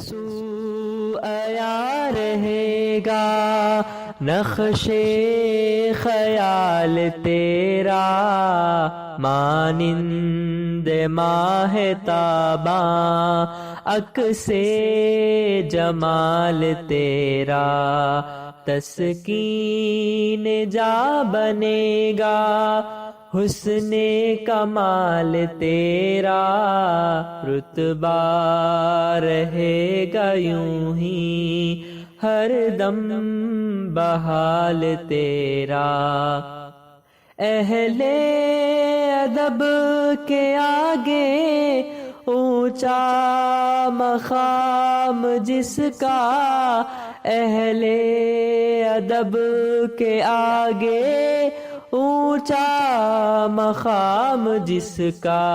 سو آیا رہے گا نقش خیال تیرا، مانند ماہ تاباں عکس جمال تیرا، تسکین جا بنے گا حسن کمال تیرا، رتبہ رہے گا یوں ہی ہر دم بحال تیرا۔ اہل ادب کے آگے اونچا مقام جس کا، اہل ادب کے آگے اونچا مقام جس کا،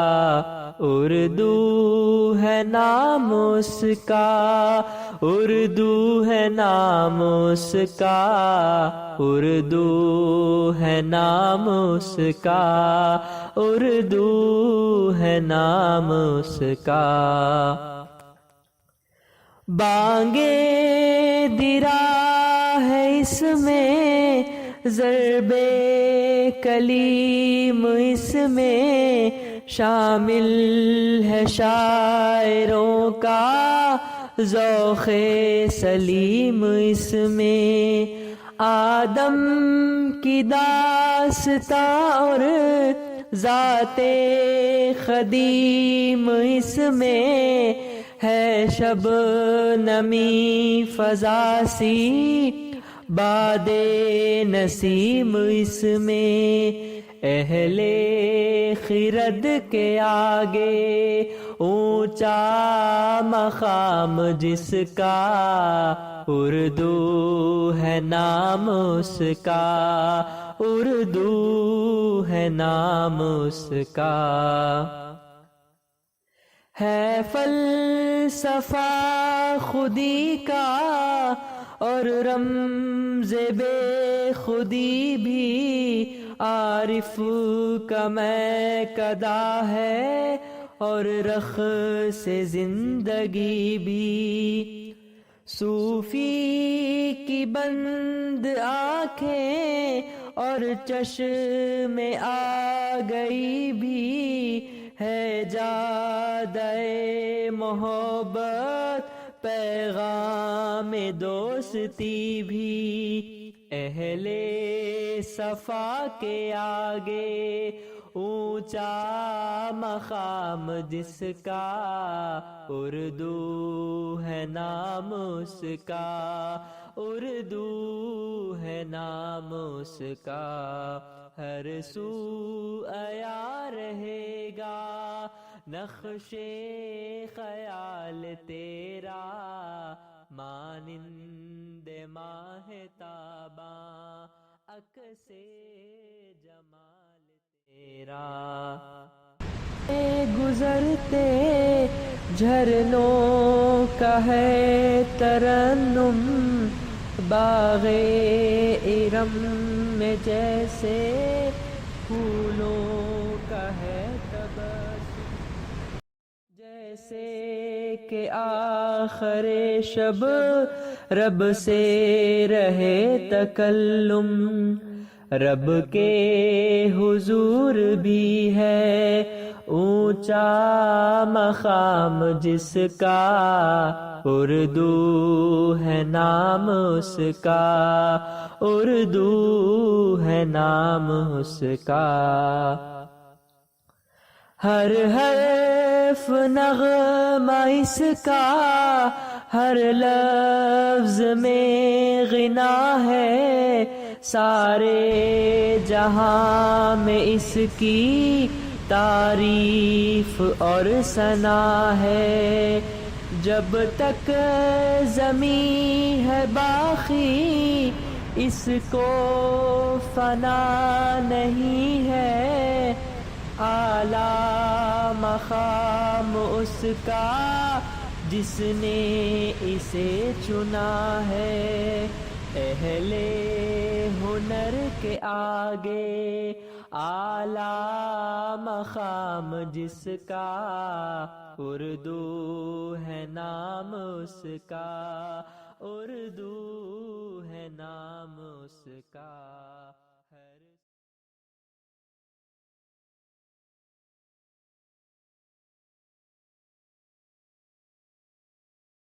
اردو ہے نام اس کا، اردو ہے نام اس کا، اردو ہے نام اس کا، اردو ہے نام اس کا۔ بانگے درا ہے اس میں، ضرب کلیم اس میں، شامل ہے شاعروں کا ذوق سلیم اس میں، آدم کی داستاں اور ذات قدیم اس میں، ہے شب نمی فضا سی باد نسیم اس میں، اہل خرد کے آگے اونچا مقام جس کا، اردو ہے نام اس کا، اردو ہے نام اس کا۔ ہے فلسفہ خودی کا اور رمز بے خودی بھی، عارف کا میں قدا ہے اور رخ سے زندگی بھی، صوفی کی بند آنکھیں اور چشم آ گئی بھی، ہے جادہ محبت پیغام دوستی بھی، اہل صفا کے آگے اونچا مقام جس کا، اردو ہے نام اس کا، اردو ہے نام اس کا۔ ہر سو آیا رہے گا نقش خیال تیرا، مانند ماہ تاباں عکس جمال تیرا۔ گزرتے جھرنوں کا ہے ترنم، باغ ارم میں جیسے پھولوں کا ہے تبسم، جیسے کہ آخر شب رب سے رہے تکلم، رب کے حضور بھی ہے اونچا مقام جس کا، اردو ہے نام اس کا، اردو ہے نام اس کا۔ ہر حرف نغمہ اس کا، ہر لفظ میں غنا ہے، سارے جہاں میں اس کی تعریف اور ثنا ہے، جب تک زمین ہے باقی اس کو فنا نہیں ہے، اعلیٰ مقام اس کا جس نے اسے چنا ہے، اہل ہنر کے آگے اعلیٰ مقام جس کا، اردو ہے نام اس کا، اردو ہے نام اس کا۔